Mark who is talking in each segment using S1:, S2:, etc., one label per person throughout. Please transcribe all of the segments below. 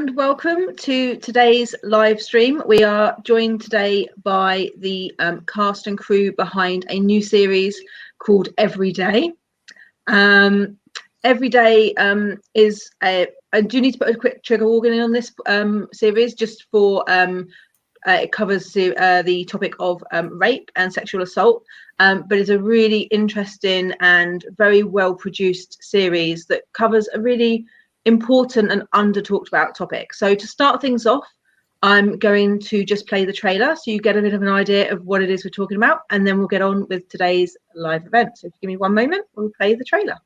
S1: and welcome to today's live stream. We are joined today by the cast and crew behind a new series called Every Day. Every Day is a. I do need to put a quick trigger warning on this series, just for it covers the topic of rape and sexual assault, but it's a really interesting and very well produced series that covers a really important and under talked about topic. So to start things off, I'm going to just play the trailer so you get a bit of an idea of what it is we're talking about, and then we'll get on with today's live event. So if you give me one moment, we'll play the trailer.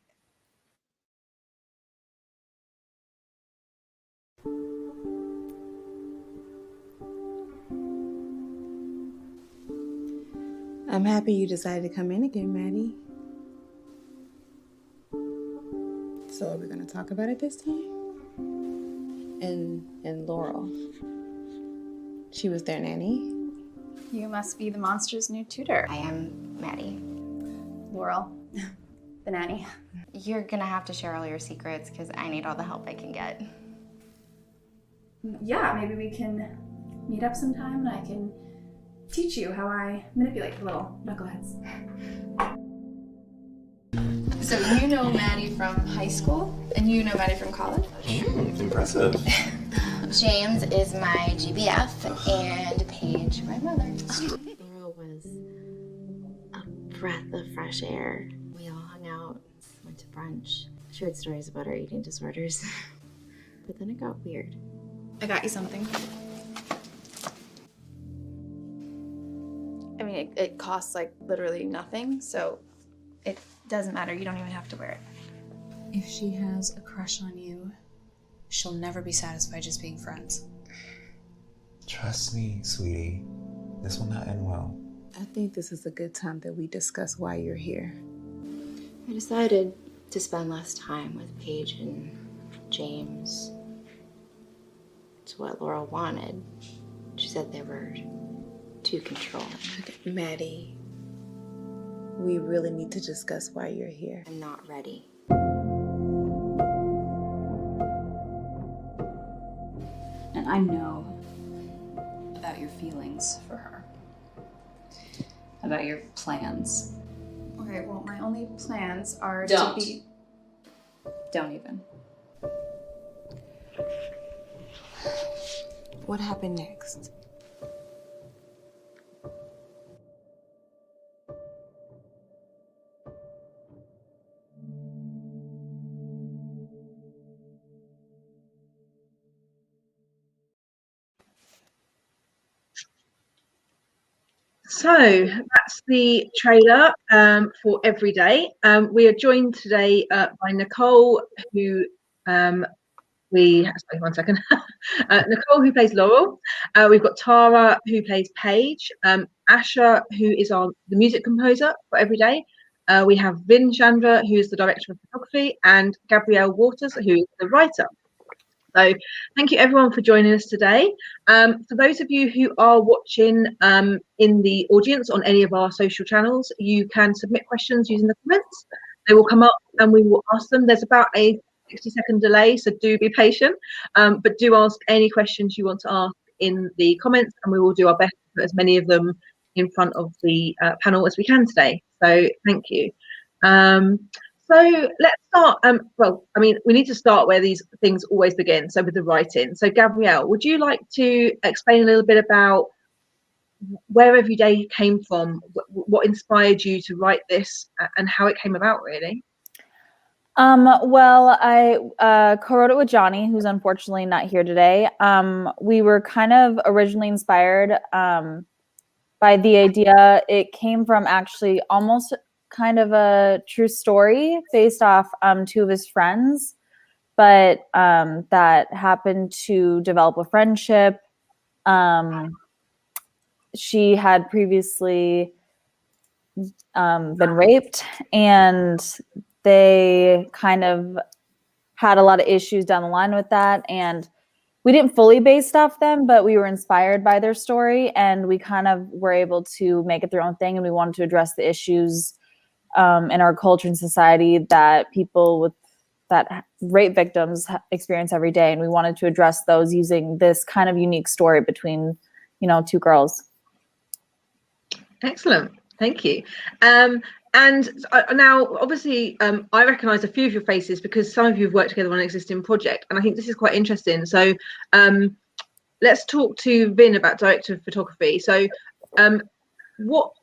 S2: I'm happy you decided to come in again, Maddie. So are we gonna talk about it this time? And Laurel. She was their nanny?
S3: You must be the monster's new tutor.
S4: I am Maddie.
S3: Laurel, the nanny.
S4: You're gonna have to share all your secrets because I need all the help I can get.
S3: Yeah, maybe we can meet up sometime and I can teach you how I manipulate the little knuckleheads.
S4: So you know Maddie from high school, and you know Maddie from college?
S5: Impressive.
S4: James is my GBF, and Paige, my mother. Laurel was a breath of fresh air. We all hung out, went to brunch, shared stories about our eating disorders. But then it got weird.
S3: I got you something. I mean, it costs like literally nothing, so it doesn't matter. You don't even have to wear it.
S6: If she has a crush on you, she'll never be satisfied just being friends.
S5: Trust me, sweetie. This will not end well.
S2: I think this is a good time that we discuss why you're here.
S4: I decided to spend less time with Paige and James. It's what Laurel wanted. She said they were too controlling.
S2: Okay, Maddie, we really need to discuss why you're here.
S4: I'm not ready.
S6: And I know about your feelings for her. About your plans.
S3: Okay, well, my only plans are
S6: Don't.
S3: to be...
S6: Don't even.
S2: What happened next?
S1: So that's the trailer for Every Day. We are joined today by Nicole, who sorry, one second. Nicole, who plays Laurel. We've got Tara, who plays Paige. Asha, who is the music composer for Every Day. We have Vin Chandra, who is the director of photography, and Gabrielle Waters, who is the writer. So thank you everyone for joining us today. For those of you who are watching in the audience on any of our social channels, you can submit questions using the comments. They will come up and we will ask them. There's about a 60-second delay, so do be patient, but do ask any questions you want to ask in the comments, and we will do our best to put as many of them in front of the panel as we can today. So thank you. So let's start. Well, I mean, we need to start where these things always begin, so with the writing. So Gabrielle, would you like to explain a little bit about where Every Day came from, what inspired you to write this, and how it came about, really?
S7: Well, I co-wrote it with Johnny, who's unfortunately not here today. We were kind of originally inspired by the idea. It came from actually almost kind of a true story based off two of his friends, but that happened to develop a friendship. She had previously been raped, and they kind of had a lot of issues down the line with that, and we didn't fully base off them, but we were inspired by their story, and we kind of were able to make it their own thing, and we wanted to address the issues in our culture and society that people with that rape victims experience every day, and we wanted to address those using this kind of unique story between, you know, two girls.
S1: Excellent, thank you. And now, obviously, I recognise a few of your faces because some of you have worked together on an existing project, and I think this is quite interesting. So, let's talk to Vin about director of photography. So, what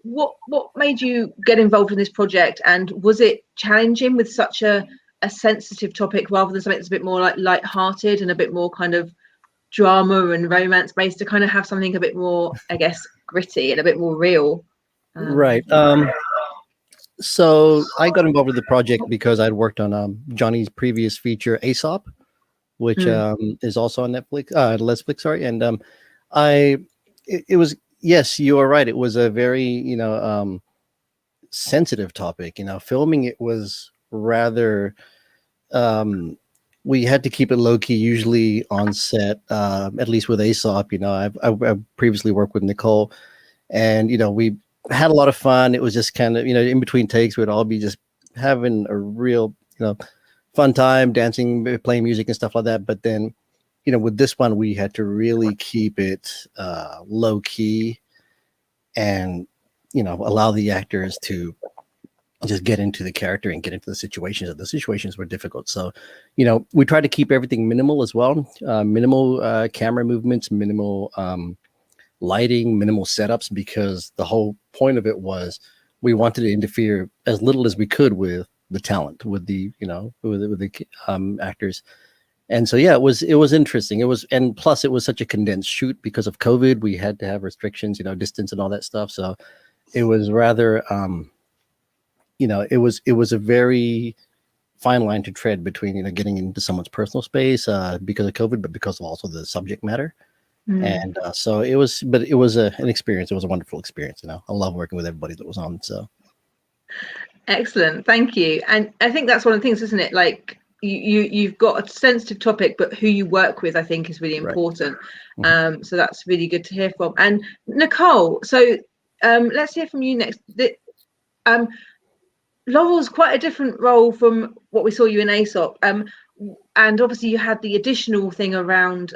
S1: made you get involved in this project, and was it challenging with such a sensitive topic rather than something that's a bit more like light-hearted and a bit more kind of drama and romance based, to kind of have something a bit more, I guess, gritty and a bit more real?
S8: Right. So I got involved with the project because I'd worked on Johnny's previous feature, Aesop, which is also on Netflix, Lesflicks, sorry. And it was, yes, you are right. It was a very, you know, sensitive topic. You know, filming it was rather, we had to keep it low key, usually on set, at least with Aesop. You know, I've previously worked with Nicole, and, you know, we had a lot of fun. It was just kind of, you know, in between takes, we'd all be just having a real, you know, fun time, dancing, playing music and stuff like that. But then, you know, with this one, we had to really keep it low key and, you know, allow the actors to just get into the character and get into the situations. And the situations were difficult. So, you know, we tried to keep everything minimal as well. Minimal camera movements, minimal lighting, minimal setups, because the whole point of it was we wanted to interfere as little as we could with the talent, with the, you know, with the actors. And so, yeah, it was interesting. It was, and plus it was such a condensed shoot because of COVID. We had to have restrictions, you know, distance and all that stuff. So it was rather, you know, it was a very fine line to tread between, you know, getting into someone's personal space because of COVID, but because of also the subject matter. And so it was, but it was an experience. It was a wonderful experience. You know, I love working with everybody that was on. So
S1: excellent, thank you. And I think that's one of the things, isn't it? Like you've got a sensitive topic, but who you work with, I think, is really important. Right. So that's really good to hear from. And Nicole, so let's hear from you next. Laurel's quite a different role from what we saw you in Aesop. And obviously you had the additional thing around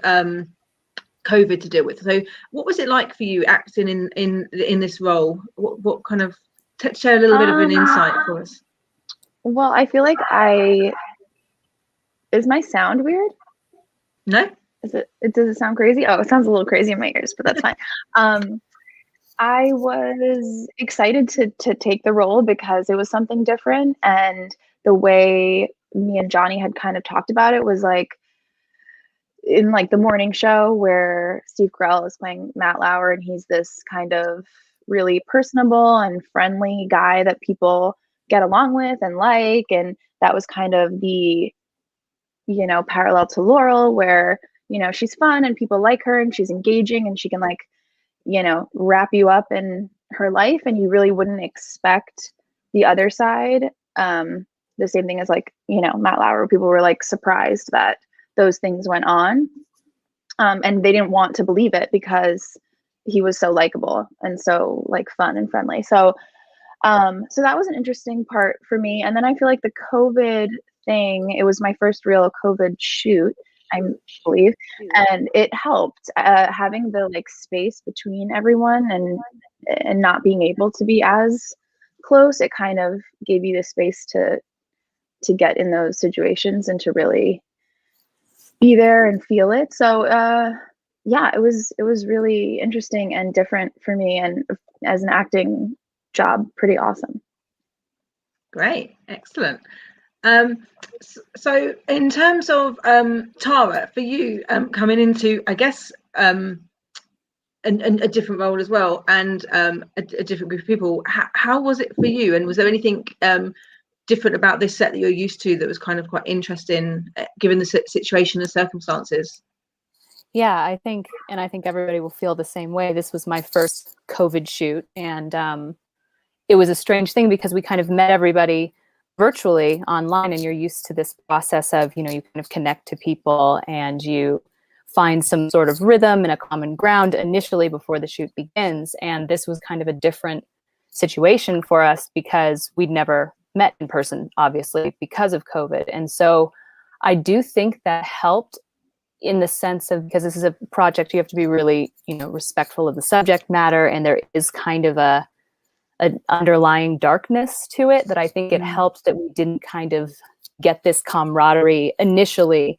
S1: COVID to deal with. So what was it like for you acting in this role? What kind of, share a little bit of an insight for us?
S9: Well, I feel like is my sound weird?
S1: No.
S9: Does it sound crazy? Oh, it sounds a little crazy in my ears, but that's fine. I was excited to take the role because it was something different, and the way me and Johnny had kind of talked about it was like in like the morning show where Steve Carell is playing Matt Lauer, and he's this kind of really personable and friendly guy that people get along with and like. And that was kind of the, you know, parallel to Laurel, where, you know, she's fun and people like her and she's engaging and she can, like, you know, wrap you up in her life, and you really wouldn't expect the other side. The same thing as, like, you know, Matt Lauer, people were like surprised that those things went on. And they didn't want to believe it because he was so likable and so like fun and friendly. So so that was an interesting part for me. And then I feel like the COVID thing, it was my first real COVID shoot, I believe, and it helped having the like space between everyone and not being able to be as close. It kind of gave you the space to get in those situations and to really be there and feel it. So yeah, it was really interesting and different for me, and as an acting job, pretty awesome.
S1: Great, excellent. So in terms of Tara, for you, coming into, I guess, a different role as well, and a different group of people, how was it for you? And was there anything different about this set that you're used to that was kind of quite interesting, given the situation and circumstances?
S7: Yeah, I think everybody will feel the same way. This was my first COVID shoot, and it was a strange thing because we kind of met everybody virtually online, and you're used to this process of, you know, you kind of connect to people and you find some sort of rhythm and a common ground initially before the shoot begins. And this was kind of a different situation for us because we'd never met in person, obviously, because of COVID. And so
S10: I do think that helped in the sense of, because this is a project, you have to be really, respectful of the subject matter, and there is kind of an underlying darkness to it, that I think it helped that we didn't kind of get this camaraderie initially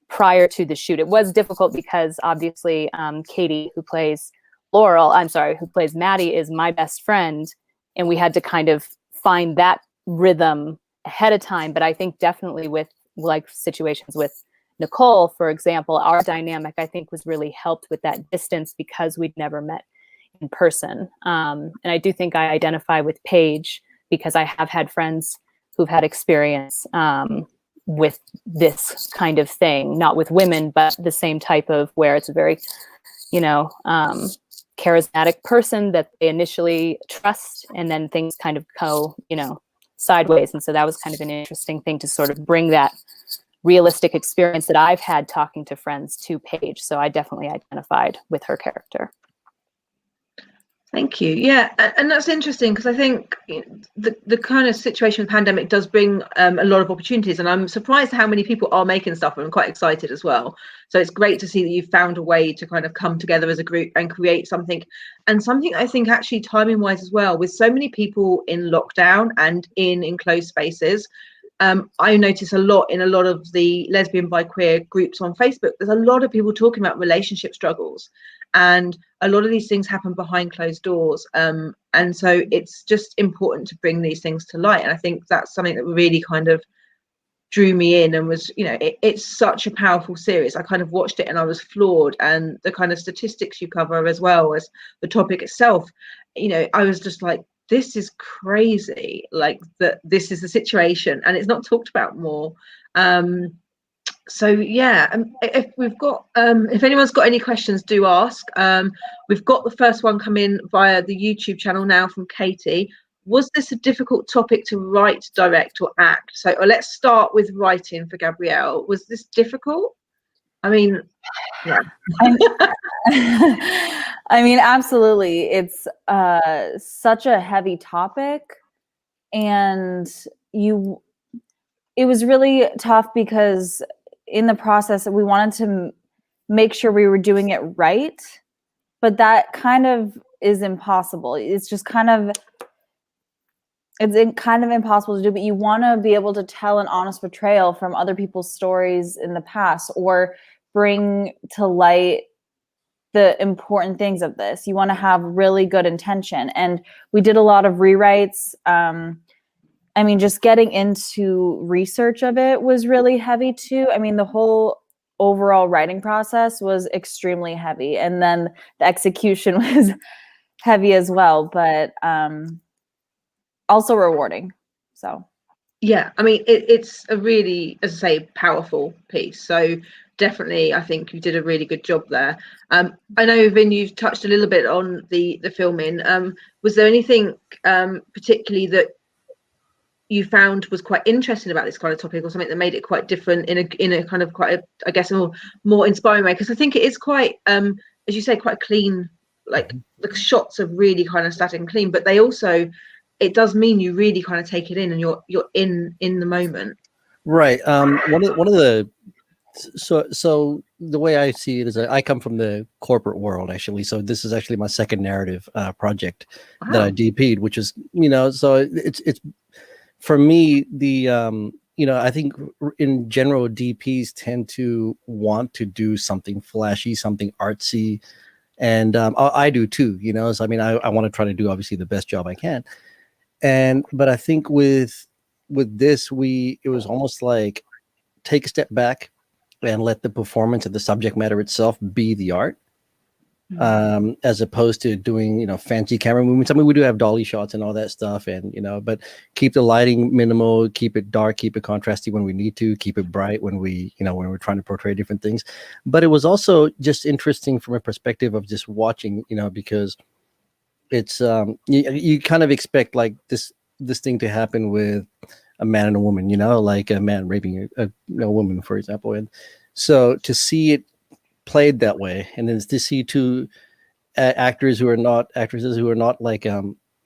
S10: prior to the shoot. It was difficult because obviously Katie, who plays Maddie, is my best friend, and we had to kind of find that rhythm ahead of time. But I think definitely with like situations with Nicole, for example, our dynamic, I think, was really helped with that distance because we'd never met in person. And I do think I identify with Paige because I have had friends who've had experience with this kind of thing, not with women, but the same type of where it's a very, charismatic person that they initially trust, and then things kind of go, sideways. And so that was kind of an interesting thing to sort of bring that realistic experience that I've had talking to friends to Paige. So I definitely identified with her character.
S1: Thank you. Yeah, and that's interesting because I think the kind of situation with pandemic does bring a lot of opportunities, and I'm surprised how many people are making stuff, and I'm quite excited as well. So it's great to see that you've found a way to kind of come together as a group and create something, and something I think actually timing wise as well, with so many people in lockdown and in enclosed spaces. I notice a lot in a lot of the lesbian bi queer groups on Facebook, there's a lot of people talking about relationship struggles, and a lot of these things happen behind closed doors, and so it's just important to bring these things to light. And I think that's something that really kind of drew me in, and was, it's such a powerful series. I kind of watched it and I was floored, and the kind of statistics you cover as well as the topic itself, I was just like, this is crazy, like that this is the situation and it's not talked about more. So yeah, if we've got if anyone's got any questions, do ask. We've got the first one come in via the YouTube channel now from Katie. Was this a difficult topic to write, direct, or act? So let's start with writing for Gabrielle. Was this difficult? I mean, yeah.
S7: I mean, absolutely. It's such a heavy topic, and it was really tough because in the process we wanted to make sure we were doing it right, but that kind of is impossible. It's kind of impossible to do, but you want to be able to tell an honest portrayal from other people's stories in the past, or bring to light the important things of this. You want to have really good intention. And we did a lot of rewrites. I mean, just getting into research of it was really heavy too. I mean, the whole overall writing process was extremely heavy. And then the execution was heavy as well, but also rewarding. So
S1: yeah, I mean, it's a really, as I say, powerful piece. So definitely, I think you did a really good job there. I know, Vin, you've touched a little bit on the filming. Was there anything particularly that you found was quite interesting about this kind of topic, or something that made it quite different in a kind of quite I guess a more inspiring way? Because I think it is quite as you say, quite clean, like the shots are really kind of static and clean, but they also, it does mean you really kind of take it in and you're in the moment.
S8: Right. One of the so the way I see it is I come from the corporate world, actually. So this is actually my second narrative project that I DP'd, which is, so it's for me, the I think in general DPs tend to want to do something flashy, something artsy, and I do too. So I mean, I want to try to do obviously the best job I can, but I think with this, it was almost like take a step back and let the performance of the subject matter itself be the art, as opposed to doing, fancy camera movements. I mean, we do have dolly shots and all that stuff, and, but keep the lighting minimal, keep it dark, keep it contrasty when we need to, keep it bright when when we're trying to portray different things. But it was also just interesting from a perspective of just watching, because it's, you kind of expect like this thing to happen with a man and a woman, like a man raping a woman, for example. And so to see it played that way, and then to see two actresses who are not like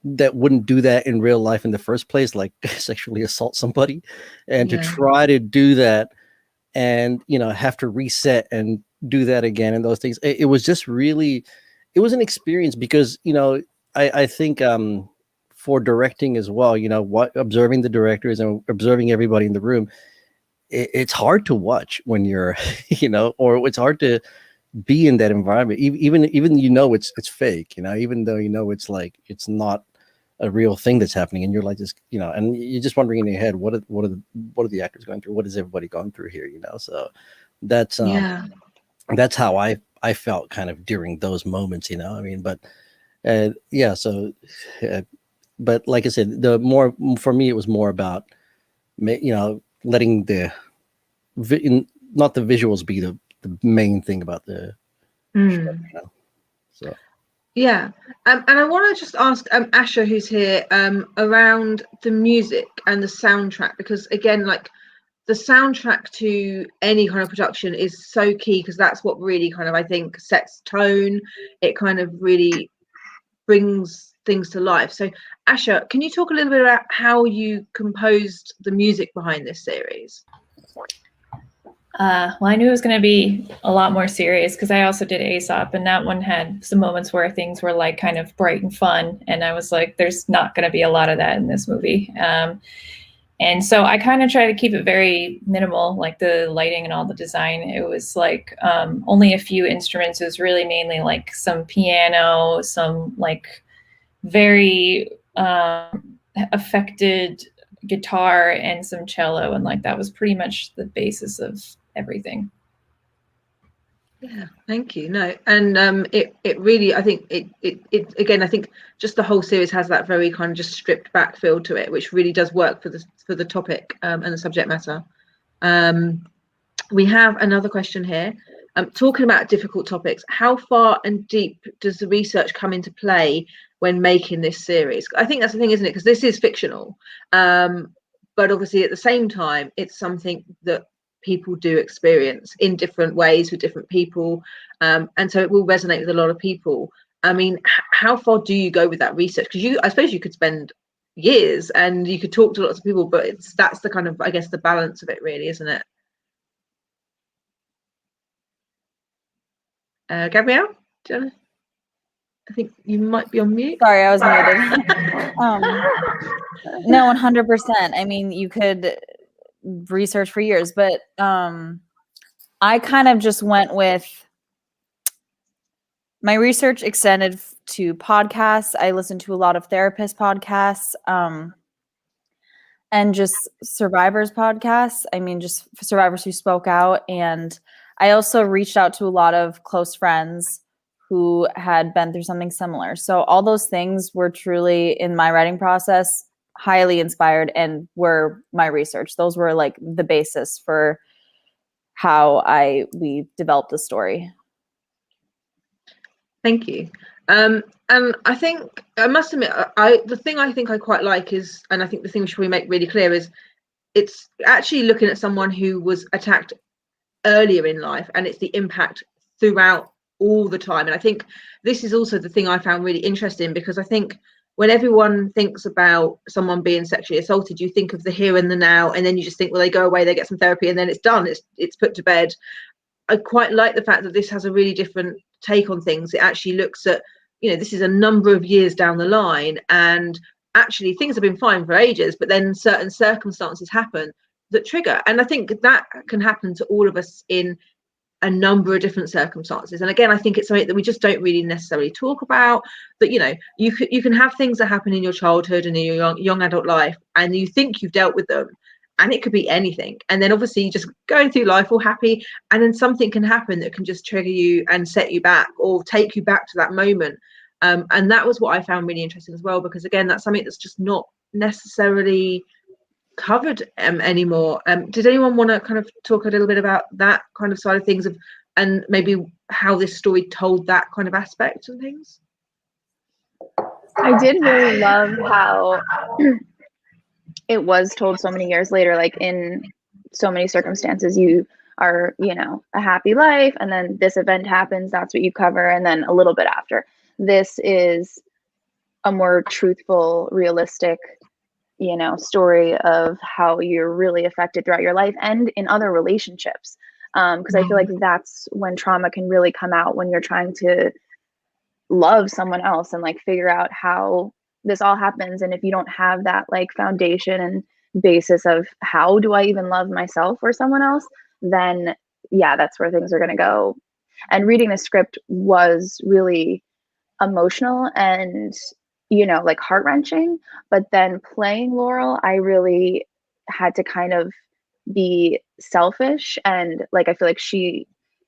S8: that wouldn't do that in real life in the first place, like sexually assault somebody, and to try to do that and have to reset and do that again and those things. It was just really, it was an experience because I think for directing as well, observing the directors and observing everybody in the room, it's hard to watch when you're or it's hard to be in that environment, even it's fake, even though it's like it's not a real thing that's happening, and you're like just and you're just wondering in your head, what are the actors going through, what is everybody going through here, so that's that's how I felt kind of during those moments, I mean, but but like I said, for me it was more about letting not the visuals be the main thing about the show, so
S1: yeah. And I want to just ask Asha, who's here, around the music and the soundtrack, because again, like the soundtrack to any kind of production is so key, because that's what really kind of, I think, sets tone. It kind of really brings things to life. So Asha, can you talk a little bit about how you composed the music behind this series?
S11: Well, I knew it was going to be a lot more serious because I also did Aesop, and that one had some moments where things were like kind of bright and fun, and I was like, there's not going to be a lot of that in this movie. And so I kind of try to keep it very minimal, like the lighting and all the design. It was like only a few instruments. It was really mainly like some piano, some like very affected guitar, and some cello, and like that was pretty much the basis of everything.
S1: Yeah, thank you. No, and it really, I think it again, I think just the whole series has that very kind of just stripped back feel to it, which really does work for the topic and the subject matter. We have another question here. Talking about difficult topics, how far and deep does the research come into play when making this series? I think that's the thing, isn't it? Because this is fictional, but obviously at the same time, it's something that people do experience in different ways with different people, and so it will resonate with a lot of people. I mean, how far do you go with that research? Because I suppose you could spend years and you could talk to lots of people, but that's the kind of, I guess, the balance of it, really, isn't it? Gabrielle, I think you might be on mute.
S7: Sorry, I was muted. No, 100%. I mean, you could research for years, but I kind of just went with my research extended to podcasts. I listened to a lot of therapist podcasts, and just survivors podcasts. I mean, just survivors who spoke out. And I also reached out to a lot of close friends who had been through something similar. So all those things were truly, in my writing process, highly inspired and were my research. Those were like the basis for how we developed the story.
S1: Thank you. And I think, I must admit, the thing I think I quite like is, and I think the thing we should probably make really clear is, it's actually looking at someone who was attacked earlier in life, and it's the impact throughout all the time. And I think this is also the thing I found really interesting, because I think when everyone thinks about someone being sexually assaulted, you think of the here and the now, and then you just think, well, they go away, they get some therapy, and then it's done, it's put to bed. I quite like the fact that this has a really different take on things. It actually looks at, this is a number of years down the line, and actually things have been fine for ages, but then certain circumstances happen that trigger. And I think that can happen to all of us in a number of different circumstances. And again, I think it's something that we just don't really necessarily talk about, that you can have things that happen in your childhood and in your young adult life, and you think you've dealt with them, and it could be anything, and then obviously you're just going through life all happy, and then something can happen that can just trigger you and set you back or take you back to that moment. And that was what I found really interesting as well, because again, that's something that's just not necessarily covered anymore. Did anyone want to kind of talk a little bit about that kind of side of things, and maybe how this story told that kind of aspect and things?
S9: I did really love how it was told so many years later, like in so many circumstances, you are, a happy life, and then this event happens, that's what you cover, and then a little bit after. This is a more truthful, realistic story of how you're really affected throughout your life and in other relationships. Because I feel like that's when trauma can really come out, when you're trying to love someone else and like figure out how this all happens. And if you don't have that like foundation and basis of how do I even love myself or someone else, then yeah, that's where things are going to go. And reading the script was really emotional and like heart-wrenching, but then playing Laurel, I really had to kind of be selfish, and like I feel like she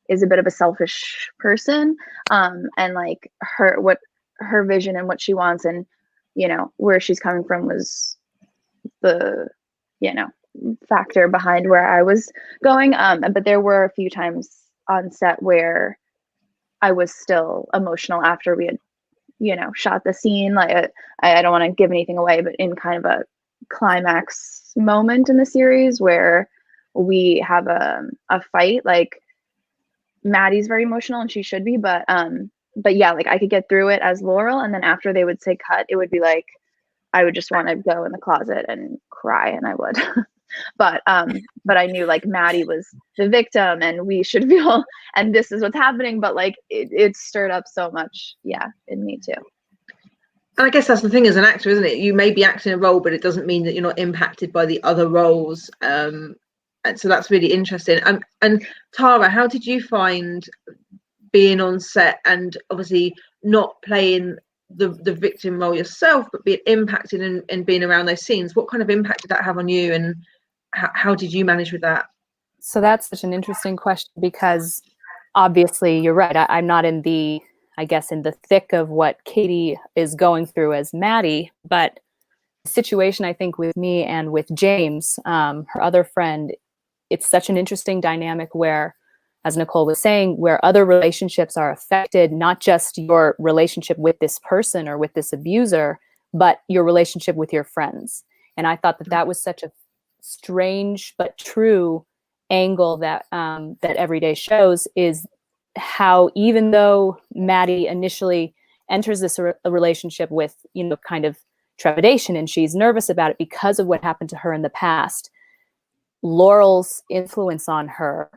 S9: is a bit of a selfish person, and like her vision and what she wants and where she's coming from was the factor behind where I was going, but there were a few times on set where I was still emotional after we had shot the scene. Like I don't want to give anything away, but in kind of a climax moment in the series where we have a fight, like Maddie's very emotional and she should be, but yeah, like I could get through it as Laurel, and then after they would say cut, it would be like I would just want to go in the closet and cry, and I would. but I knew like Maddie was the victim and we should feel, and this is what's happening, but like it stirred up so much, in me too.
S1: And I guess that's the thing as an actor, isn't it? You may be acting a role, but it doesn't mean that you're not impacted by the other roles. And so that's really interesting. And Tara, how did you find being on set and obviously not playing the victim role yourself, but being impacted and being around those scenes? What kind of impact did that have on you, and how did you manage with that?
S10: So that's such an interesting question, because obviously you're right. I'm not in the thick of what Katie is going through as Maddie, but the situation, I think, with me and with James, her other friend, it's such an interesting dynamic where, as Nicole was saying, where other relationships are affected, not just your relationship with this person or with this abuser, but your relationship with your friends. And I thought that was such a strange but true angle that that Everyday shows, is how even though Maddie initially enters this a relationship with kind of trepidation and she's nervous about it because of what happened to her in the past, Laurel's influence on her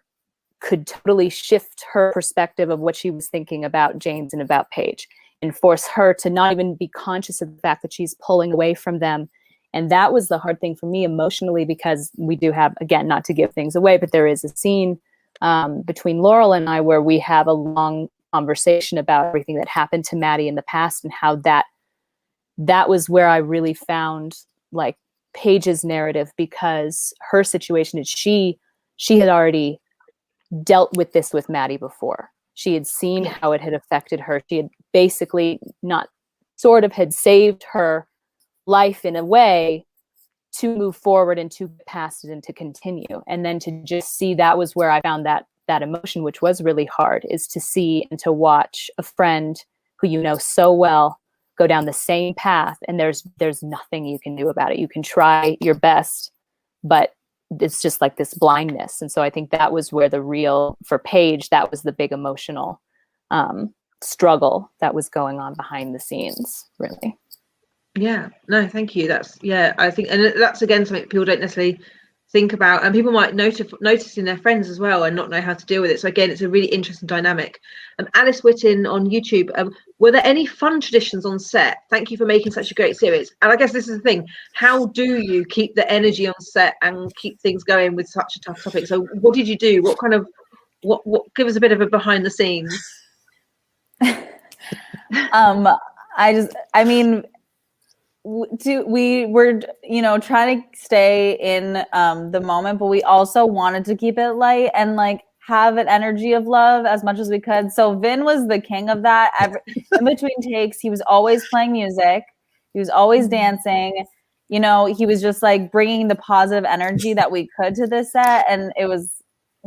S10: could totally shift her perspective of what she was thinking about James and about Paige, and force her to not even be conscious of the fact that she's pulling away from them. And that was the hard thing for me emotionally, because we do have, again, not to give things away, but there is a scene between Laurel and I where we have a long conversation about everything that happened to Maddie in the past, and how that was where I really found like Paige's narrative, because her situation is she had already dealt with this with Maddie before. She had seen how it had affected her. She had basically had saved her life in a way to move forward and to get past it and to continue. And then to just see, that was where I found that emotion, which was really hard, is to see and to watch a friend who you know so well go down the same path, and there's nothing you can do about it. You can try your best, but it's just like this blindness. And so I think that was where for Paige, that was the big emotional struggle that was going on behind the scenes, really.
S1: Yeah, no, thank you. I think, and that's again something people don't necessarily think about, and people might notice in their friends as well and not know how to deal with it. So again, it's a really interesting dynamic. Alice Whitten on YouTube, were there any fun traditions on set? Thank you for making such a great series. And I guess this is the thing, how do you keep the energy on set and keep things going with such a tough topic? So what did you do? What give us a bit of a behind the scenes?
S7: We were trying to stay in the moment, but we also wanted to keep it light and like have an energy of love as much as we could. So Vin was the king of that. In between takes, he was always playing music, he was always dancing, he was just like bringing the positive energy that we could to this set, and it was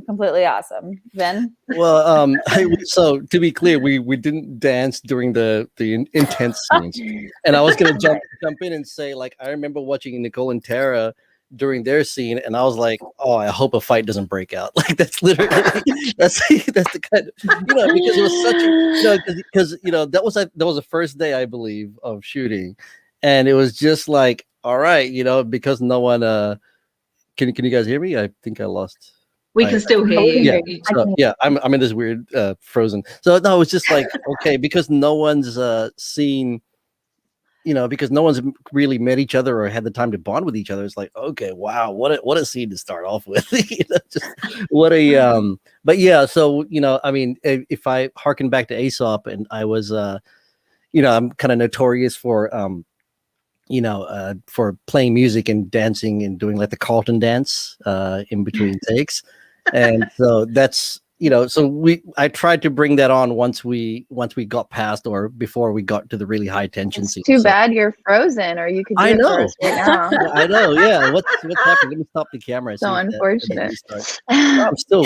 S7: completely awesome. Vin?
S8: Well, so to be clear, we didn't dance during the intense scenes, and I was gonna jump in and say, like, I remember watching Nicole and Tara during their scene, and I was like, oh, I hope a fight doesn't break out. Like, that's literally that's the kind of, because it was such because that was the first day, I believe, of shooting, and it was just like, all right, because no one. Can you guys hear me? I think I lost.
S1: We can still hear you.
S8: Yeah, I'm in this weird frozen. So no, it's just like okay, because no one's seen, because no one's really met each other or had the time to bond with each other. It's like, okay, wow, what a scene to start off with. Just what a but yeah, so I mean, if I harken back to Aesop, and I was I'm kind of notorious for for playing music and dancing and doing like the Carlton dance in between takes. And so that's, so I tried to bring that on once we got past or before we got to the really high tension scene.
S9: Too bad you're frozen, or you could do it for us right now.
S8: I know. Yeah. What's happening? Let me stop the camera.
S9: So unfortunate.
S8: I'm still,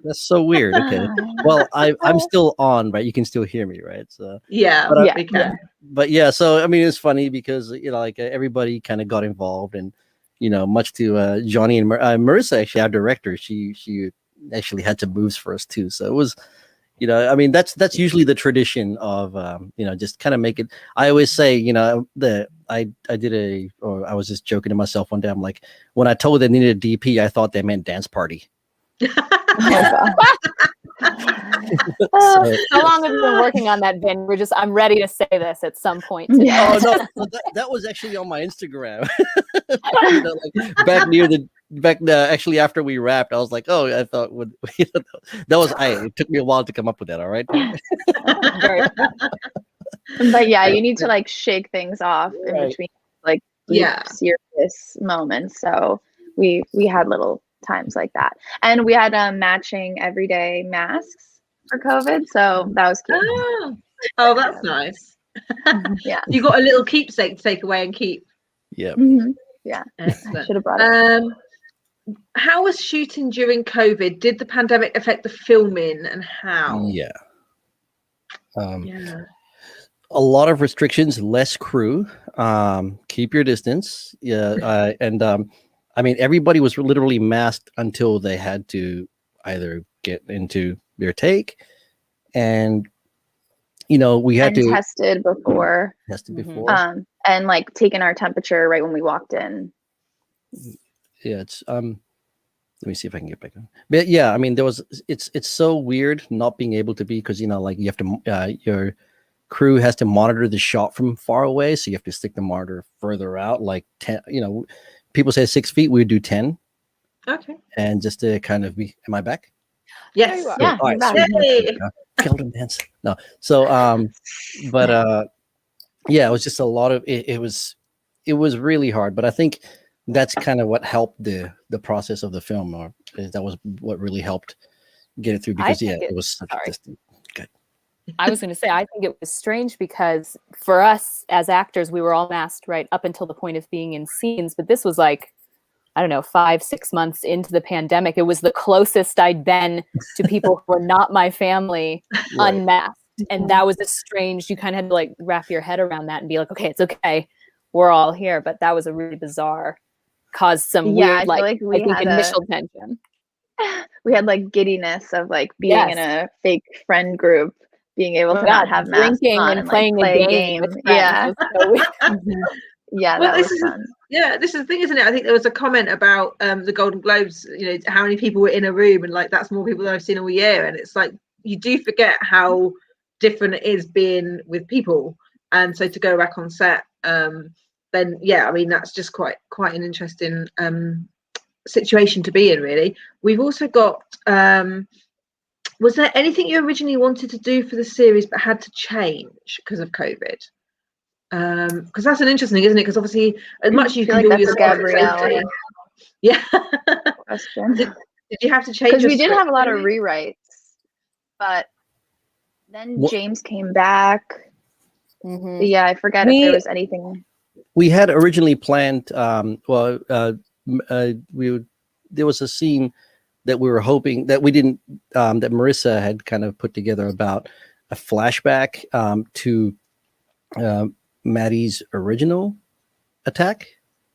S8: that's so weird. Okay. Well, I'm still on, right? You can still hear me, right? So
S1: yeah, we can.
S8: But yeah, so I mean, it's funny because like everybody kind of got involved, and much to Johnny and Marissa, actually our director, she actually had some moves for us too. So it was, I mean, that's usually the tradition of just kind of make it. I always say, I was just joking to myself one day. I'm like, when I told them they needed a DP, I thought they meant dance party.
S10: So, how long have you been working on that, Vin? I'm ready to say this at some point today.
S8: Oh no, that was actually on my Instagram. Actually after we wrapped, I was like, oh, I thought it took me a while to come up with that. All right.
S9: But yeah, you need to like shake things off in between like serious moments. So we had little times like that, and we had matching everyday masks for COVID, so that was cute.
S1: Oh, that's nice.
S9: Yeah,
S1: you got a little keepsake to take away and keep.
S8: Yeah.
S9: Yeah.
S1: Excellent.
S9: Should have brought it.
S1: How was shooting during COVID? Did the pandemic affect the filming, and how?
S8: Yeah. A lot of restrictions, less crew, keep your distance. Yeah. And I mean, everybody was literally masked until they had to either get into their take, and we had to
S9: tested before. And like taking our temperature right when we walked in.
S8: Yeah, it's let me see if I can get back on. But yeah, I mean, it's so weird not being able to be, because like you have to your crew has to monitor the shot from far away, so you have to stick the monitor further out, like 10. People say 6 feet, we would do 10.
S1: Okay.
S8: And just to kind of be, am I back?
S1: Yes.
S9: Yeah.
S8: All right. Killed him dance. No. So but yeah, it was just a lot of it was really hard, but I think that's kind of what helped the process of the film, or that was what really helped get it through, because it was such a distance. Good.
S10: I was going to say, I think it was strange because for us as actors, we were all masked right up until the point of being in scenes, but this was like, I don't know, 5-6 months into the pandemic. It was the closest I'd been to people who were not my family unmasked. And that was a strange, you kind of had to like wrap your head around that and be like, okay, it's okay. We're all here. But that was a really bizarre, caused some weird, I think initial tension.
S9: We had like giddiness of like being in a fake friend group, being able to not have masks
S10: drinking
S9: on
S10: and playing
S9: like,
S10: a game.
S9: Yeah. Yeah,
S1: well,
S9: this is fun.
S1: Yeah, this is the thing, isn't it? I think there was a comment about the Golden Globes, how many people were in a room, and like that's more people than I've seen all year. And it's like you do forget how different it is being with people. And so to go back on set, then yeah, I mean that's just quite an interesting situation to be in, really. We've also got was there anything you originally wanted to do for the series but had to change because of COVID? Because that's an interesting thing, isn't it? Because obviously, as much as you can do
S9: that's Gabrielle.
S1: Yeah.
S9: Question.
S1: Did you have to change?
S9: Because we did have a lot of rewrites, but then James came back. Yeah, I forget if there was anything.
S8: We had originally planned. There was a scene that we were hoping that we didn't. That Marissa had kind of put together about a flashback to Maddie's original attack.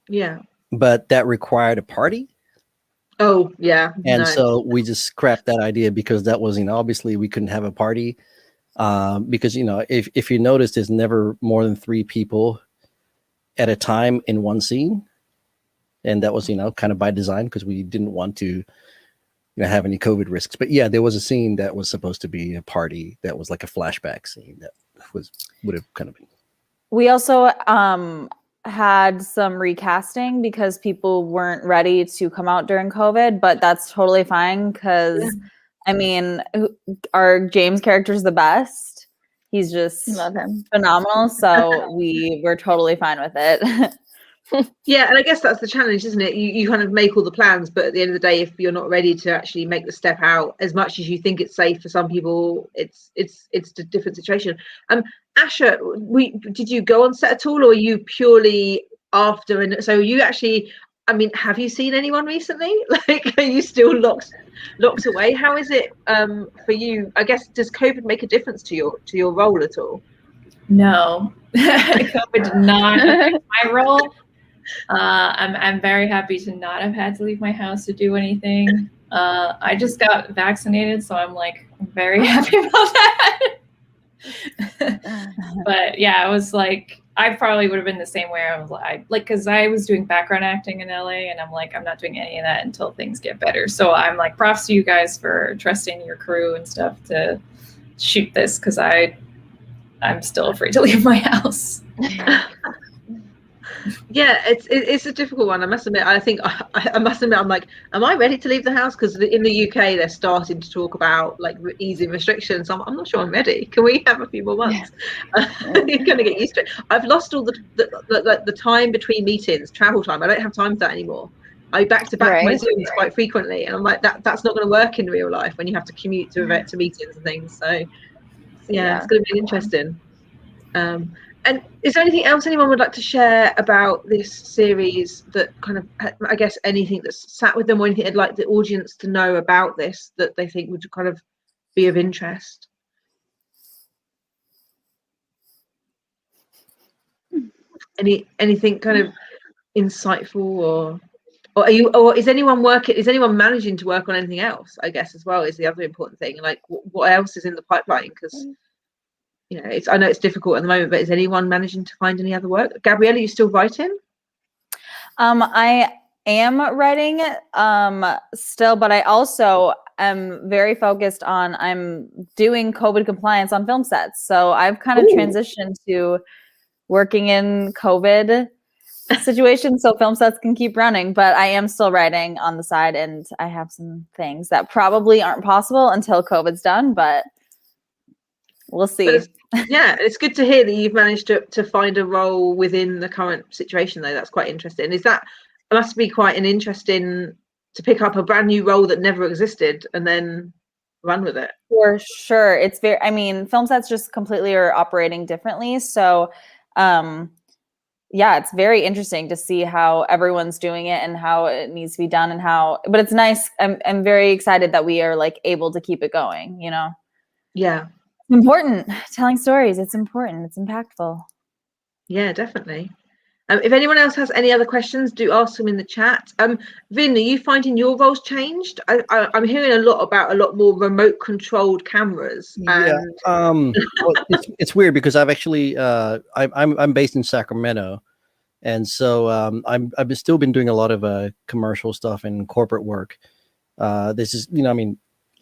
S1: Yeah.
S8: But that required a party.
S1: Oh, yeah.
S8: And so we just scrapped that idea because that was, obviously we couldn't have a party because, if you notice, there's never more than 3 people at a time in one scene, and that was kind of by design because we didn't want to have any COVID risks. But yeah, there was a scene that was supposed to be a party that was like a flashback scene that would have kind of been.
S7: We also had some recasting because people weren't ready to come out during COVID, but that's totally fine because I mean, our James character is the best. He's just
S9: Love him.
S7: phenomenal. So we were totally fine with it.
S1: Yeah, and I guess that's the challenge, isn't it? You kind of make all the plans, but at the end of the day, if you're not ready to actually make the step out, as much as you think it's safe for some people, it's a different situation. Asha, did you go on set at all, or are you purely after? And so you actually, I mean, have you seen anyone recently? Like, are you still locked away? How is it for you? I guess, does COVID make a difference to your role at all?
S11: No, COVID did not affect my role. I'm very happy to not have had to leave my house to do anything. I just got vaccinated, so I'm very happy about that. But yeah, I was like, I probably would have been the same way. I was like, because I was doing background acting in LA, and I'm like, I'm not doing any of that until things get better. So I'm like, props to you guys for trusting your crew and stuff to shoot this, because I'm still afraid to leave my house.
S1: Yeah, it's a difficult one. I must admit. I must admit, I'm like, am I ready to leave the house? Because in the UK, they're starting to talk about like easing restrictions. I'm not sure I'm ready. Can we have a few more months? You're gonna get used to it. I've lost all the time between meetings, travel time. I don't have time for that anymore. I back to back my Zooms quite frequently, and I'm like, that's not going to work in real life when you have to commute to meetings and things. So yeah, it's going to be interesting. And is there anything else anyone would like to share about this series that kind of, I guess, anything that's sat with them, or anything they'd like the audience to know about this that they think would kind of be of interest? Anything kind of insightful, or is anyone managing to work on anything else? I guess as well is the other important thing. Like, what else is in the pipeline? Because I know it's difficult at the moment, but is anyone managing to find any other work? Gabrielle, are you still writing?
S7: I am writing still, but I also am very focused on, I'm doing COVID compliance on film sets. So I've kind of transitioned to working in COVID situations so film sets can keep running, but I am still writing on the side, and I have some things that probably aren't possible until COVID's done, but we'll see.
S1: It's good to hear that you've managed to find a role within the current situation, though. That's quite interesting. It must be quite an interesting to pick up a brand new role that never existed and then run with it.
S7: For sure. It's film sets just completely are operating differently. So it's very interesting to see how everyone's doing it and how it needs to be done but it's nice. I'm very excited that we are able to keep it going,
S1: Yeah.
S7: Important. Telling stories, it's important. It's impactful.
S1: Yeah, definitely. If anyone else has any other questions, do ask them in the chat. Vin, are you finding your roles changed? I'm hearing a lot more remote controlled cameras. And...
S8: well, it's weird because I've actually I'm based in Sacramento, and so I've still been doing a lot of commercial stuff and corporate work. This is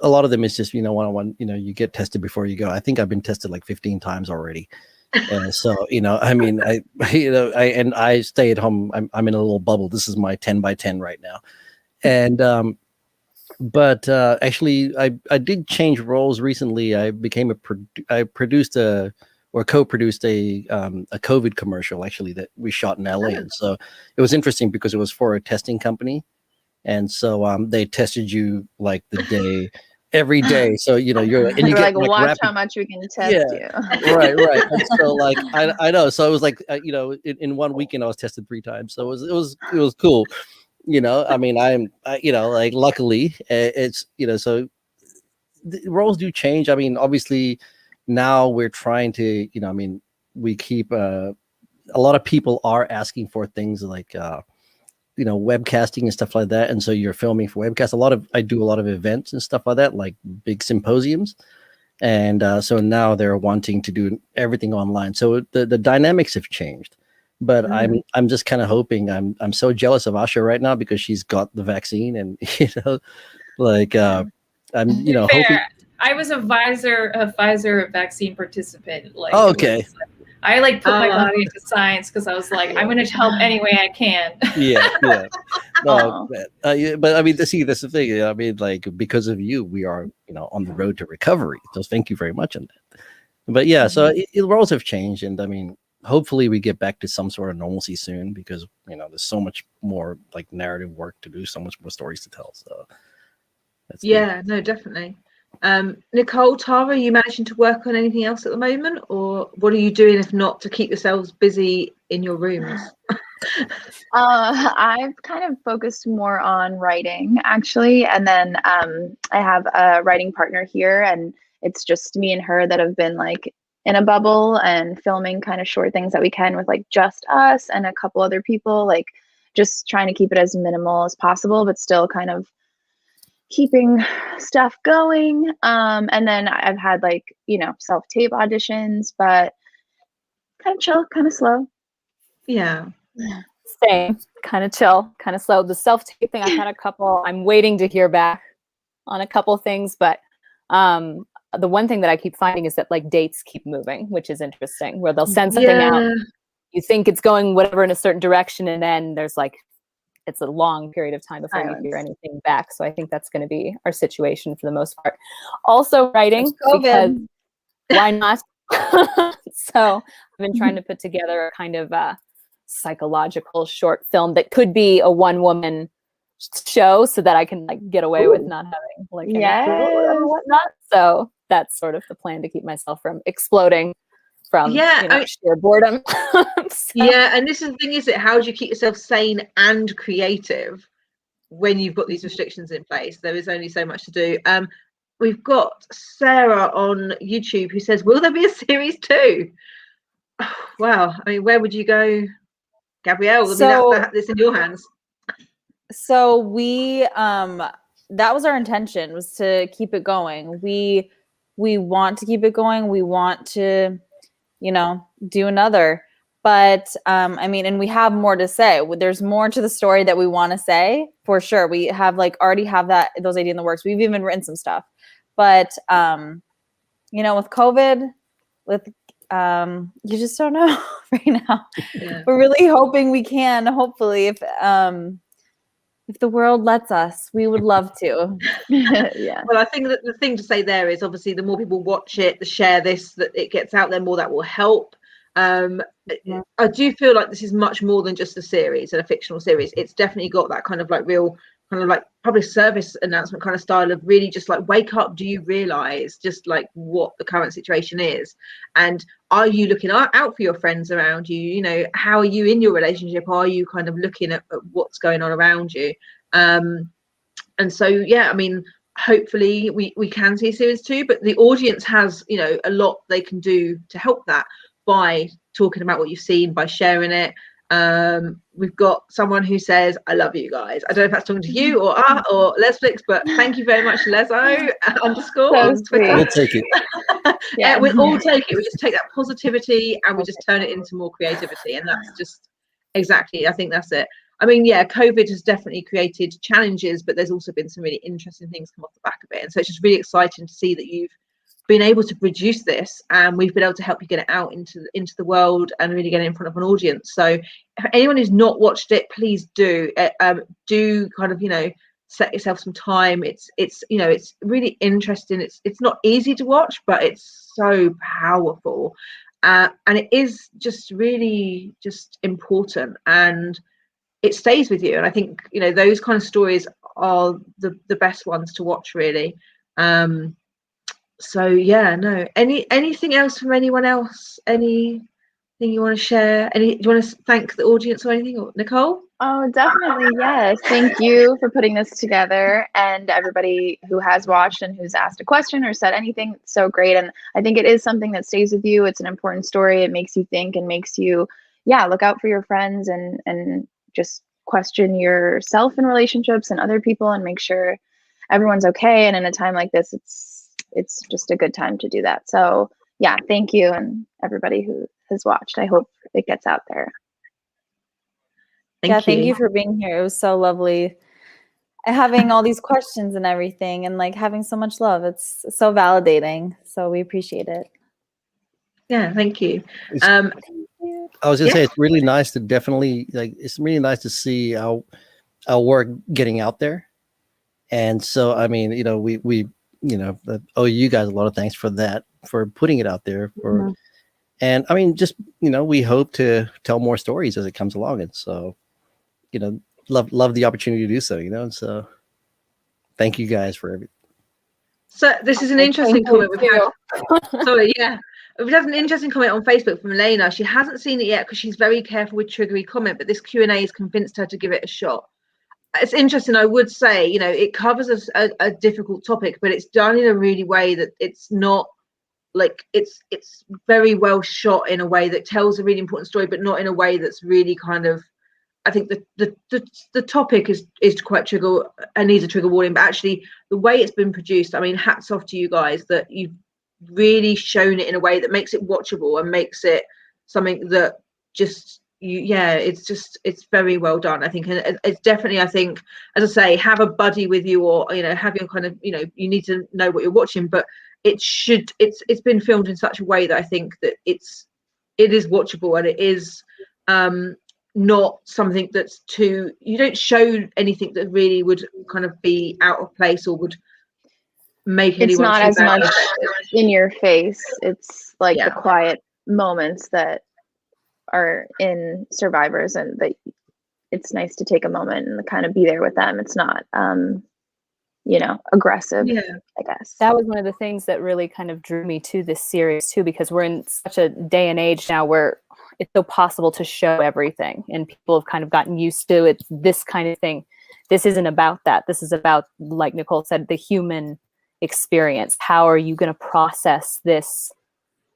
S8: a lot of them is just one-on-one. You get tested before you go. I think I've been tested like 15 times already. So I stay at home. I'm in a little bubble. This is my 10 by 10 right now, and but actually I did change roles recently. I co-produced a COVID commercial actually that we shot in LA, and so it was interesting because it was for a testing company. And so they tested you like the day, every day. So you're and you get
S9: watch how much we can test you.
S8: Right. And so I know. So it was like in one weekend I was tested 3 times. So it was cool. Luckily it's so the roles do change. Obviously now we're trying to we keep a lot of people are asking for things like webcasting and stuff like that, and so you're filming for webcast. I do a lot of events and stuff like that, like big symposiums, and so now they're wanting to do everything online. So the dynamics have changed. But I'm just kind of hoping. I'm so jealous of Asha right now because she's got the vaccine, and like I'm hoping.
S11: Fair. I was a Pfizer vaccine participant. Like,
S8: oh, okay.
S11: I like put my body into science because I was like, I'm going to help any way I can.
S8: Yeah. No, but I mean, see, that's the thing. I mean, like, because of you, we are, on the road to recovery. So thank you very much on that. But yeah, so the roles have changed, and I mean, hopefully we get back to some sort of normalcy soon because there's so much more like narrative work to do, so much more stories to tell. So that's
S1: good. No, definitely. Nicole, Tara, are you managing to work on anything else at the moment, or what are you doing if not to keep yourselves busy in your rooms?
S9: I've kind of focused more on writing actually, and then I have a writing partner here, and it's just me and her that have been like in a bubble and filming kind of short things that we can with like just us and a couple other people, like just trying to keep it as minimal as possible, but still kind of keeping stuff going. And then I've had like, self-tape auditions, but kind of chill, kind of slow.
S1: Yeah.
S10: Same, kind of chill, kind of slow. The self-tape thing, I've had a couple. I'm waiting to hear back on a couple things, but the one thing that I keep finding is that like dates keep moving, which is interesting, where they'll send something out. You think it's going whatever in a certain direction, and then there's like, it's a long period of time before you hear anything back. So I think that's going to be our situation for the most part. Also writing, because why not? So I've been trying to put together a kind of psychological short film that could be a one-woman show, so that I can like get away with not having like any crew or whatnot. So that's sort of the plan, to keep myself from exploding from sheer boredom.
S1: Yeah, and this is the thing, is it? How do you keep yourself sane and creative when you've got these restrictions in place? There is only so much to do. We've got Sarah on YouTube who says, will there be a series 2? Oh, wow. I mean, where would you go, Gabrielle? I mean, that's in your hands.
S7: So we that was our intention, was to keep it going. We want to keep it going. We want to, do another. But I mean, and we have more to say. There's more to the story that we want to say, for sure. We have already have those ideas in the works. We've even written some stuff. But with COVID, you just don't know right now. Yeah. We're really hoping we can. Hopefully, if the world lets us, we would love to.
S1: Yeah. Well, I think that the thing to say there is, obviously, the more people watch it, the share this, that it gets out there more, that will help. I do feel like this is much more than just a series and a fictional series. It's definitely got that kind of like real kind of like public service announcement kind of style of really just like, wake up, do you realize just like what the current situation is, and are you looking out for your friends around you? How are you in your relationship? Are you kind of looking at what's going on around you? And so I mean, hopefully we can see a series 2, but the audience has a lot they can do to help that, by talking about what you've seen, by sharing it. We've got someone who says, I love you guys. I don't know if that's talking to you or Lesflicks, but thank you very much, Leso _.
S9: on Twitter.
S8: We'll take it.
S1: We'll all take it. We just take that positivity and we just turn it into more creativity. And that's just exactly, I think that's it. I mean, COVID has definitely created challenges, but there's also been some really interesting things come off the back of it. And so it's just really exciting to see that you've been able to produce this, and we've been able to help you get it out into the world and really get it in front of an audience. So if anyone who's not watched it, please do kind of set yourself some time. It's really interesting. It's not easy to watch, but it's so powerful, and it is just really just important, and it stays with you. And I think those kind of stories are the best ones to watch, really. So anything else from anyone else? Anything you want to share? Do you want to thank the audience or anything? Or Nicole?
S9: Oh, definitely, yes. Thank you for putting this together, and everybody who has watched and who's asked a question or said anything. It's so great, and I think it is something that stays with you. It's an important story. It makes you think and makes you look out for your friends and just question yourself in relationships and other people, and make sure everyone's okay. And in a time like this, it's just a good time to do that. So thank you, and everybody who has watched. I hope it gets out there.
S7: Thank you for being here. It was so lovely having all these questions and everything, and like having so much love. It's so validating. So we appreciate it.
S1: Yeah, thank you.
S8: I was gonna say it's really nice to it's really nice to see our work getting out there. And so, I mean, we owe you guys a lot of thanks for that, for putting it out there. And I mean, just, we hope to tell more stories as it comes along. And so, love the opportunity to do so, and so thank you guys for everything.
S1: So this is an interesting comment we've had. Sorry, yeah. We've had an interesting comment on Facebook from Elena. She hasn't seen it yet because she's very careful with triggery comment, but this Q&A has convinced her to give it a shot. It's interesting. I would say, it covers a difficult topic, but it's done in a really way that it's not like it's very well shot in a way that tells a really important story, but not in a way that's really kind of, I think the topic is quite trigger and needs a trigger warning, but actually the way it's been produced, I mean, hats off to you guys that you've really shown it in a way that makes it watchable and makes it something that just it's very well done, I think. And it's definitely, I think, as I say, have a buddy with you, or have your kind of, you need to know what you're watching, but it's been filmed in such a way that I think that it is watchable, and it is not something that's you don't show anything that really would kind of be out of place or would make anyone.
S9: It's not as
S1: bad.
S9: much in your face. It's like the quiet moments that are in survivors, and that it's nice to take a moment and kind of be there with them. It's not aggressive. I guess
S10: that was one of the things that really kind of drew me to this series too, because we're in such a day and age now where it's so possible to show everything, and people have kind of gotten used to it. This kind of thing, this isn't about that. This is about, like Nicole said, the human experience. How are you going to process this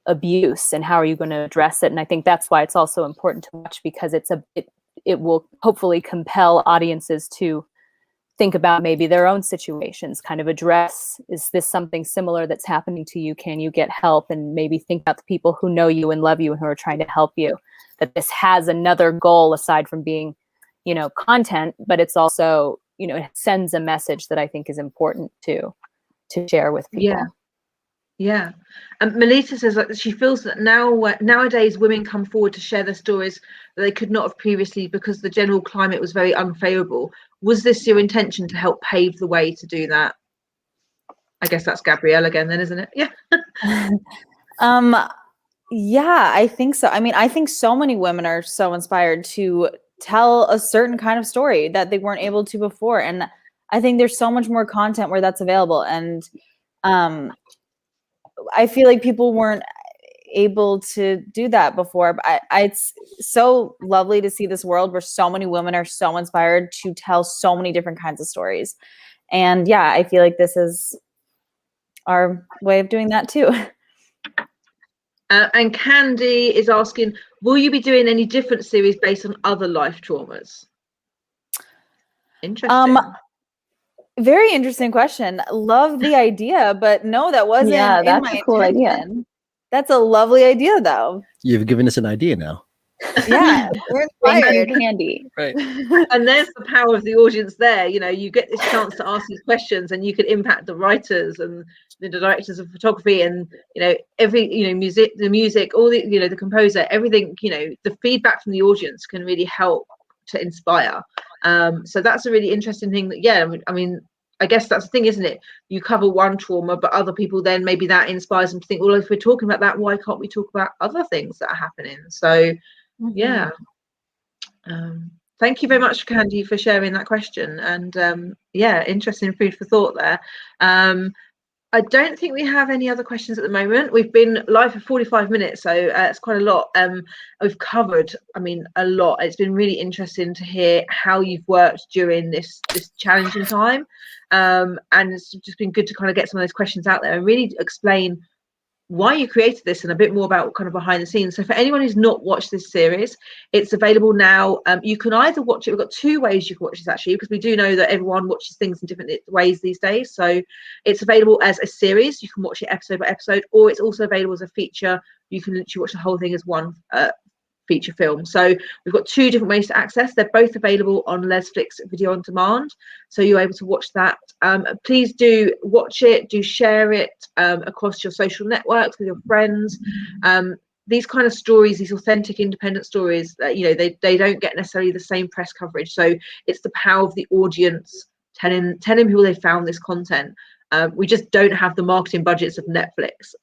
S10: abuse, and how are you going to address it? And I think that's why it's also important to watch, because it will hopefully compel audiences to think about maybe their own situations, kind of address, is this something similar that's happening to you? Can you get help? And maybe think about the people who know you and love you and who are trying to help you, that this has another goal aside from being, content, but it's also, it sends a message that I think is important to share with people.
S1: Yeah. And Melita says that she feels that nowadays women come forward to share their stories that they could not have previously because the general climate was very unfavorable. Was this your intention to help pave the way to do that? I guess that's Gabrielle again then, isn't it? Yeah.
S7: Yeah, I think so. I mean, I think so many women are so inspired to tell a certain kind of story that they weren't able to before. And I think there's so much more content where that's available. And I feel like people weren't able to do that before. But it's so lovely to see this world where so many women are so inspired to tell so many different kinds of stories. And yeah, I feel like this is our way of doing that too.
S1: And Candy is asking, will you be doing any different series based on other life traumas? Interesting.
S7: Very interesting question. Love the idea, but no, that wasn't.
S9: Yeah, that's
S7: in my
S9: a cool idea.
S7: That's a lovely idea, though.
S8: You've given us an idea now.
S7: Yeah, we're inspired.
S9: Candy.
S8: Right.
S1: And there's the power of the audience there. You get this chance to ask these questions, and you can impact the writers and the directors of photography, and every the music, all the the composer, everything. The feedback from the audience can really help to inspire. So that's a really interesting thing. That I mean, I guess that's the thing, isn't it? You cover one trauma, but other people then maybe that inspires them to think, well, if we're talking about that, why can't we talk about other things that are happening? So yeah. Thank you very much, Candy, for sharing that question. And yeah, interesting food for thought there. I don't think we have any other questions at the moment. We've been live for 45 minutes, so it's quite a lot. We've covered, I mean, a lot. It's been really interesting to hear how you've worked during this challenging time. And it's just been good to kind of get some of those questions out there and really explain why you created this and a bit more about kind of behind the scenes. So for anyone who's not watched this series, it's available now. You can either watch it, we've got two ways you can watch this actually, because we do know that everyone watches things in different ways these days. So it's available as a series, you can watch it episode by episode, or it's also available as a feature. You can literally watch the whole thing as one feature film. So we've got 2 different ways to access. They're both available on Lesflicks Video on Demand, so you're able to watch that. Please do watch it, do share it across your social networks with your friends. These kind of stories, these authentic independent stories, you know, they don't get necessarily the same press coverage. So it's the power of the audience telling people they found this content. We just don't have the marketing budgets of Netflix,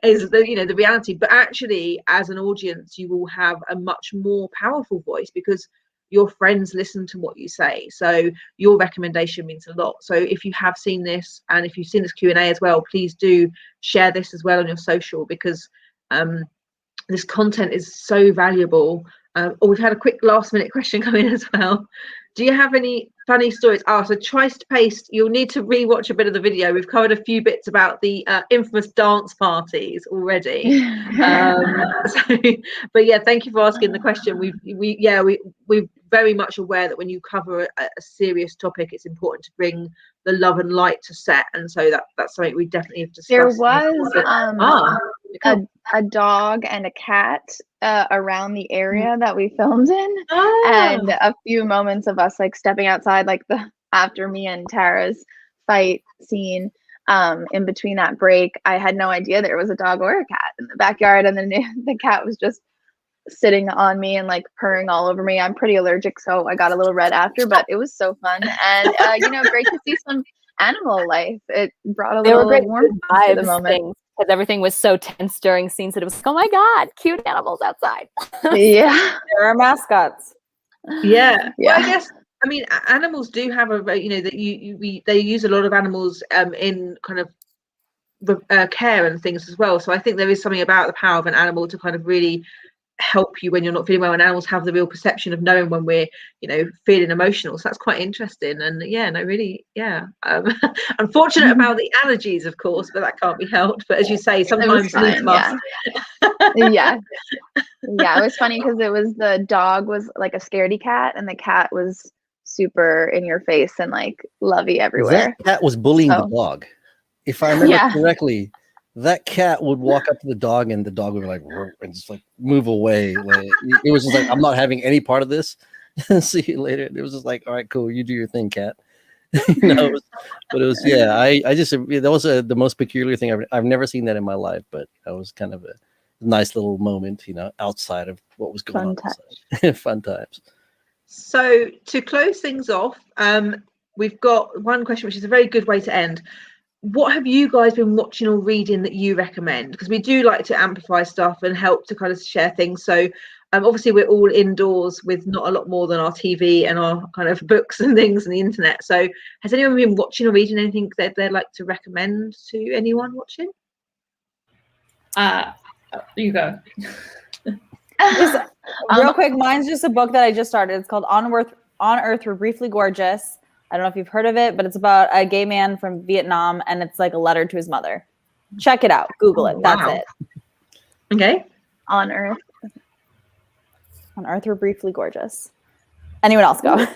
S1: is the, you know, the reality. But actually, as an audience, you will have a much more powerful voice because your friends listen to what you say. So your recommendation means a lot. So if you have seen this, and if you've seen this Q&A as well, please do share this as well on your social, because this content is so valuable. We've had a quick last minute question come in as well. Do you have any funny stories? So Trice Paste, you'll need to rewatch a bit of the video. We've covered a few bits about the infamous dance parties already. But yeah, thank you for asking the question. We're very much aware that when you cover a serious topic, it's important to bring the love and light to set, and so that's something we definitely have discussed.
S9: There was a dog and a cat around the area that we filmed in, and a few moments of us like stepping outside, like after me and Tara's fight scene. In between that break, I had no idea there was a dog or a cat in the backyard, and then the cat was just sitting on me and like purring all over me. I'm pretty allergic, so I got a little red after, but it was so fun, and you know, great to see some animal life. It brought a little warmth to the moment.
S10: Because everything was so tense during scenes that it was like, oh my God, cute animals outside.
S9: Yeah.
S7: There are mascots.
S1: Yeah. Well, I guess, I mean, animals do have a, you know, that they use a lot of animals in kind of care and things as well. So I think there is something about the power of an animal to kind of really help you when you're not feeling well, and animals have the real perception of knowing when we're, you know, feeling emotional. So that's quite interesting. And yeah, no, really, yeah. Unfortunate about the allergies, of course, but that can't be helped. But as you say, sometimes
S9: fine, yeah. It was funny because the dog was like a scaredy cat, and the cat was super in your face and like lovey everywhere.
S8: That cat was bullying the dog. If I remember correctly, that cat would walk up to the dog, and the dog would like and just like move away. Like it was just like, I'm not having any part of this. See you later. It was just like, all right, cool, you do your thing, cat. You know, but it was, yeah. I just, that was the most peculiar thing I've never seen that in my life. But that was kind of a nice little moment, you know, outside of what was going on. Fun times.
S1: So to close things off, we've got one question, which is a very good way to end. What have you guys been watching or reading that you recommend? Because we do like to amplify stuff and help to kind of share things. So obviously we're all indoors with not a lot more than our TV and our kind of books and things and the internet. So has anyone been watching or reading anything that they'd like to recommend to anyone watching?
S11: You go.
S7: Just real quick, mine's just a book that I just started. It's called On Earth We're Briefly Gorgeous. I don't know if you've heard of it, but it's about a gay man from Vietnam, and it's like a letter to his mother. Check it out. Google it. That's it.
S1: Okay.
S9: On Earth
S7: We're Briefly Gorgeous. Anyone else go?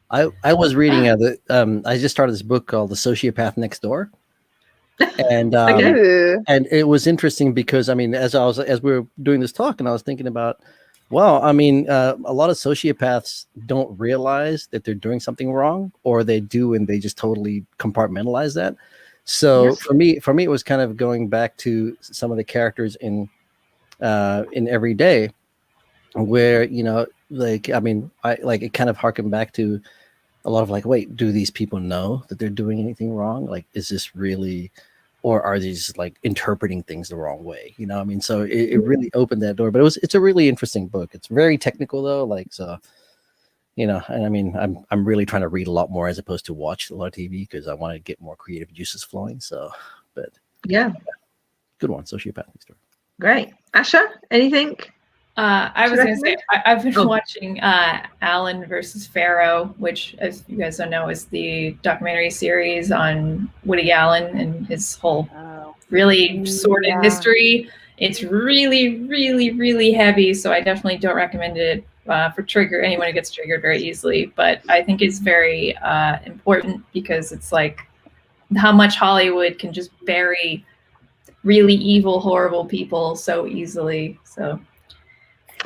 S8: I was reading I just started this book called The Sociopath Next Door. And and it was interesting because, I mean, as we were doing this talk, and I was thinking about, well, I mean, a lot of sociopaths don't realize that they're doing something wrong, or they do, and they just totally compartmentalize that. So for me, it was kind of going back to some of the characters in Everyday, where, you know, like, I mean, it kind of harkened back to a lot of like, wait, do these people know that they're doing anything wrong? Like, is this really, or are they just like interpreting things the wrong way? You know, I mean, so it really opened that door. But it's a really interesting book. It's very technical though, like, so, you know, and I mean, I'm really trying to read a lot more as opposed to watch a lot of TV, because I want to get more creative juices flowing. So, but
S1: yeah,
S8: good one, Sociopath Next Door.
S1: Great. Asha, anything?
S11: I was going to say, I've been watching Allen versus Pharaoh, which, as you guys don't know, is the documentary series on Woody Allen and his whole really sordid history. It's really, really, really heavy, so I definitely don't recommend it for anyone who gets triggered very easily. But I think it's very important, because it's like how much Hollywood can just bury really evil, horrible people so easily. So,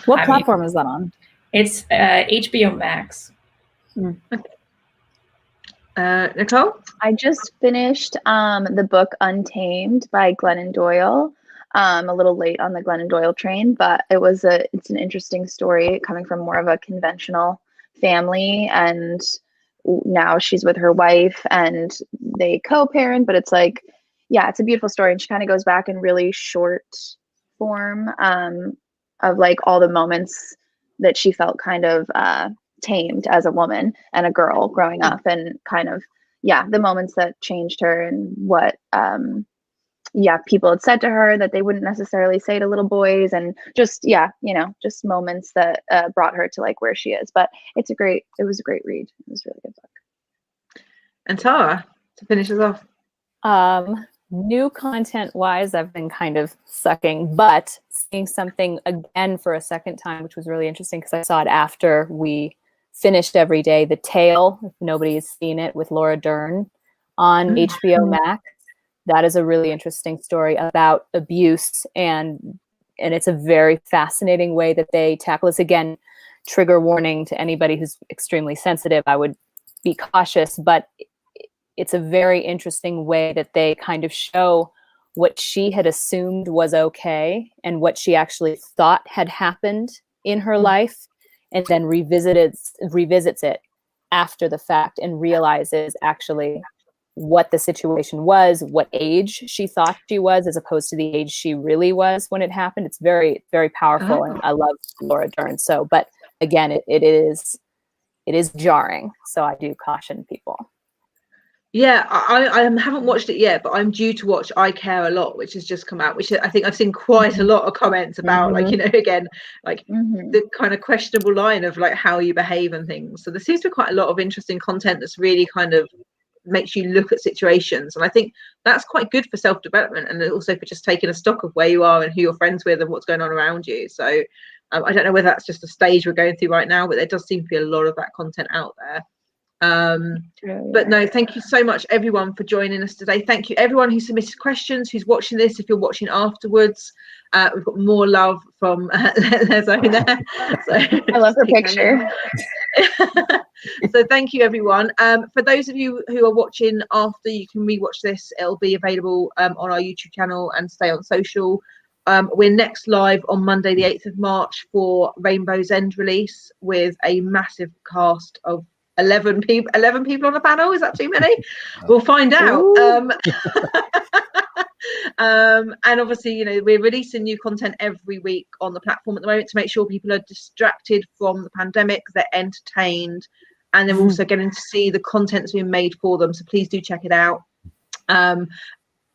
S7: what platform is that on?
S11: It's HBO Max.
S1: Nicole?
S9: I just finished the book Untamed by Glennon Doyle. A little late on the Glennon Doyle train, but it's an interesting story coming from more of a conventional family, and now she's with her wife and they co-parent, but it's like, yeah, it's a beautiful story. And she kind of goes back in really short form of like all the moments that she felt kind of tamed as a woman and a girl growing up, and kind of, yeah, the moments that changed her and what people had said to her that they wouldn't necessarily say to little boys, and just, yeah, you know, just moments that brought her to like where she is. But it was a great read. It was a really good book.
S1: And Tara, to finish us off.
S10: New content wise, I've been kind of sucking, but seeing something again for a second time, which was really interesting because I saw it after we finished Every Day. The Tale, if nobody has seen it, with Laura Dern on HBO Max. That is a really interesting story about abuse, and it's a very fascinating way that they tackle this. Again, trigger warning to anybody who's extremely sensitive. I would be cautious, but it's a very interesting way that they kind of show what she had assumed was okay and what she actually thought had happened in her life, and then revisits it after the fact and realizes actually what the situation was, what age she thought she was, as opposed to the age she really was when it happened. It's very, very powerful, and I love Laura Dern. So, but again, it is jarring. So I do caution people.
S1: Yeah, I haven't watched it yet, but I'm due to watch I Care a Lot, which has just come out, which I think I've seen quite a lot of comments about, like, you know, again, like the kind of questionable line of like how you behave and things. So there seems to be quite a lot of interesting content that's really kind of makes you look at situations, and I think that's quite good for self-development, and also for just taking a stock of where you are and who you're friends with and what's going on around you. So I don't know whether that's just a stage we're going through right now, but there does seem to be a lot of that content out there. But no, thank you so much everyone for joining us today. Thank you everyone who submitted questions, who's watching this. If you're watching afterwards, we've got more love from Les over there. So
S9: I love her picture.
S1: So thank you everyone. For those of you who are watching after, you can rewatch this. It'll be available on our YouTube channel and stay on social. We're next live on Monday the 8th of March for Rainbow's End release with a massive cast of 11 people on the panel. Is that too many? We'll find out. And obviously, you know, we're releasing new content every week on the platform at the moment to make sure people are distracted from the pandemic, they're entertained, and they're also getting to see the content that's been made for them. So please do check it out.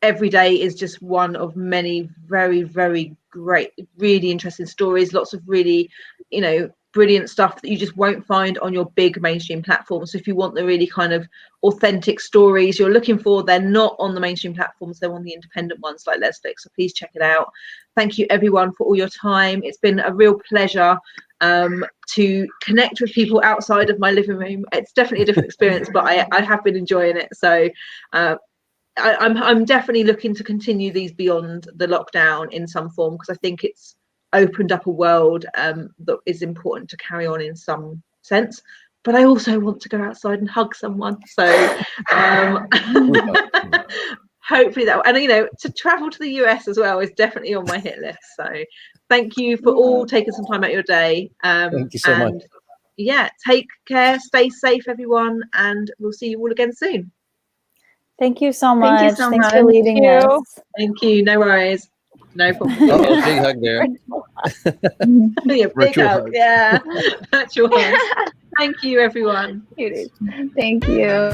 S1: Every Day is just one of many very, very great, really interesting stories. Lots of really, you know, brilliant stuff that you just won't find on your big mainstream platforms. So if you want the really kind of authentic stories you're looking for, they're not on the mainstream platforms, they're on the independent ones like Lesflicks. So please check it out. Thank you everyone for all your time. It's been a real pleasure to connect with people outside of my living room. It's definitely a different experience, but I have been enjoying it. So I'm definitely looking to continue these beyond the lockdown in some form, because I think it's opened up a world that is important to carry on in some sense. But I also want to go outside and hug someone. So hopefully that, and you know, to travel to the US as well is definitely on my hit list. So thank you for all taking some time out of your day.
S8: Thank you so much.
S1: Yeah, take care, stay safe everyone, and we'll see you all again soon.
S7: Thank you so much.
S9: Thank you so
S7: Thanks
S9: much.
S7: for leading us.
S1: Thank you. No worries. No problem.
S8: Big hug there.
S1: Yeah, big
S8: Virtual
S1: hug.
S8: hug.
S1: Yeah. Virtual hug. Thank you, everyone.
S9: Thank you.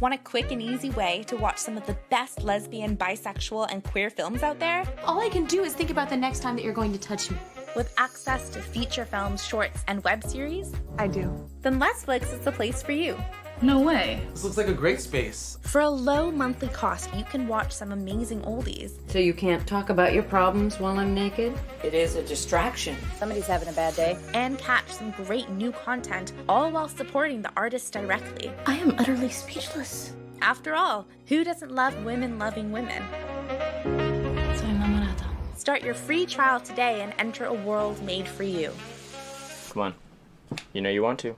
S12: Want a quick and easy way to watch some of the best lesbian, bisexual, and queer films out there?
S13: All I can do is think about the next time that you're going to touch me.
S12: With access to feature films, shorts, and web series?
S13: I do.
S12: Then Lesflicks is the place for you.
S14: No way.
S15: This looks like a great space.
S12: For a low monthly cost, you can watch some amazing oldies.
S16: So you can't talk about your problems while I'm naked? It is a distraction.
S12: Somebody's having a bad day. And catch some great new content, all while supporting the artists directly.
S13: I am utterly speechless.
S12: After all, who doesn't love women loving women?
S13: Soy enamorada.
S12: Start your free trial today and enter a world made for you.
S17: Come on. You know you want to.